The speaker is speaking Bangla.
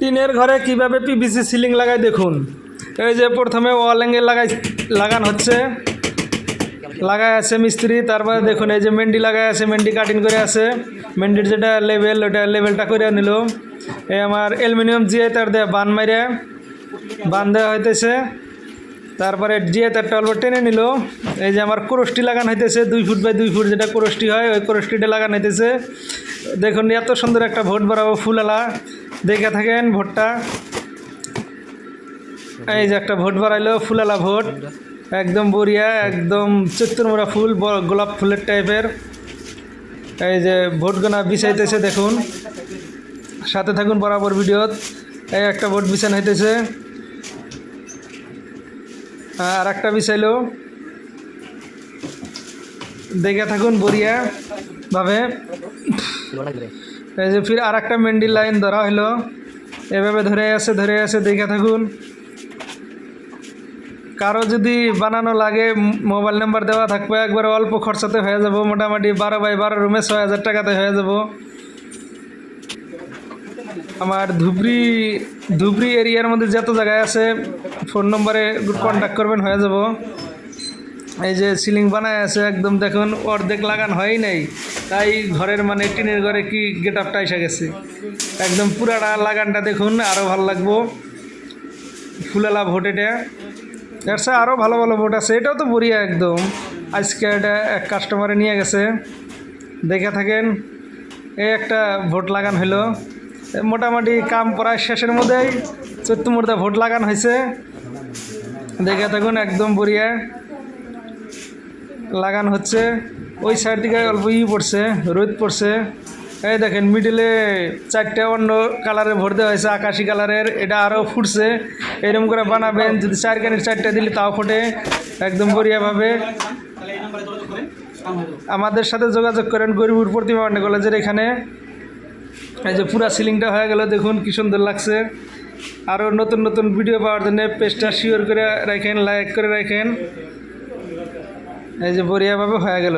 টিনের ঘরে কিভাবে পিভিসি সিলিং লাগায় দেখুন। এই যে প্রথমে ওয়াল অ্যাঙ্গেল লাগানো হচ্ছে, লাগায় আছে মিস্ত্রি। তারপরে দেখুন এই যে মেন্ডি লাগায় আছে, মেন্ডি কাটিং করে আছে। মেন্ডির যেটা লেভেল ওটা লেভেলটা করে নিল। এই আমার অ্যালুমিনিয়াম জিআই তার দেয়া বান মাইরে বান দেওয়া হইতেছে। তারপরে জিআই তারটা অল্প টেনে নিল। এই যে আমার ক্রোশটি লাগানো হইতেছে 2 ফুট বাই 2 ফুট, যেটা ক্রোশটি হয় ওই ক্রোশটিটা লাগানো হইতেছে। দেখুন এত সুন্দর একটা ভোট বাড়াবো ফুলালা, দেখে থাকেন ভোটটা। এই যে একটা ভোট বাড়াইলো, ফুলালা ভোট, একদম বড়িয়া, একদম চতুর্মুড়া ফুল, গোলাপ ফুলের টাইপের। এই যে ভোটগুনা বিছাইতেছে দেখুন, সাথে থাকুন বরাবর ভিডিওত। এই একটা ভোট বিছানো হইতেছে, আর একটা বিছাইলো, দেখে থাকুন বড়িয়া ভাবে। এই যে ফির আর একটা মেন্ডির লাইন ধরা হইলো, এভাবে ধরে আছে দেখে থাকুন। কারো যদি বানানো লাগে মোবাইল নাম্বার দেওয়া থাকবে, একবার অল্প খরচাতে হয়ে যাব, মোটামুটি 12 বাই 12 রুমে 6000 টাকাতে হয়ে যাব। আমার ধুবড়ি এরিয়ার মধ্যে যত জায়গায় আছে ফোন নম্বরে কন্ট্যাক্ট করবেন, হয়ে যাব। এই যে সিলিং বানায় আছে একদম দেখুন, অর্ধেক লাগান হয়ই নাই, তাই ঘরের মানে টিনের ঘরে কি গেট আপটা এসে গেছে। একদম পুরাটা লাগানটা দেখুন, আরও ভালো লাগবো। ফুলালা ভোট, এটা এর সাথে আরও ভালো ভালো ভোট আছে। এটাও তো বড়িয়া একদম। আজকে এটা এক কাস্টমারে নিয়ে গেছে, দেখে থাকেন। এই একটা ভোট লাগান হইলো, মোটামুটি কাম প্রায় শেষের মধ্যেই 14 মুর্দা ভোট লাগান হয়েছে, দেখে থাকুন। একদম বড়িয়া লাগান হচ্ছে। ওই সাইড দিকে অল্প পড়ছে, রোদ পড়ছে। এই দেখেন মিডিলে 4টে অন্য কালারের ভোট দেওয়া হয়েছে, আকাশি কালারের। এটা আরও ফুটছে, এরকম করে বানাবেন। যদি 4 কানির 4টে দিলে তাও ফোটে একদম বড়িয়াভাবে। আমাদের সাথে যোগাযোগ করেন গরিবুর প্রতিমা কলেজের এখানে। এই যে পুরা সিলিংটা হয়ে গেল, দেখুন কি সুন্দর লাগছে। আরও নতুন নতুন ভিডিও পাওয়ার জন্য পেজটা শেয়ার করে রাখেন, লাইক করে রাখেন। এই যে বড়িয়াভাবে হয়ে গেল।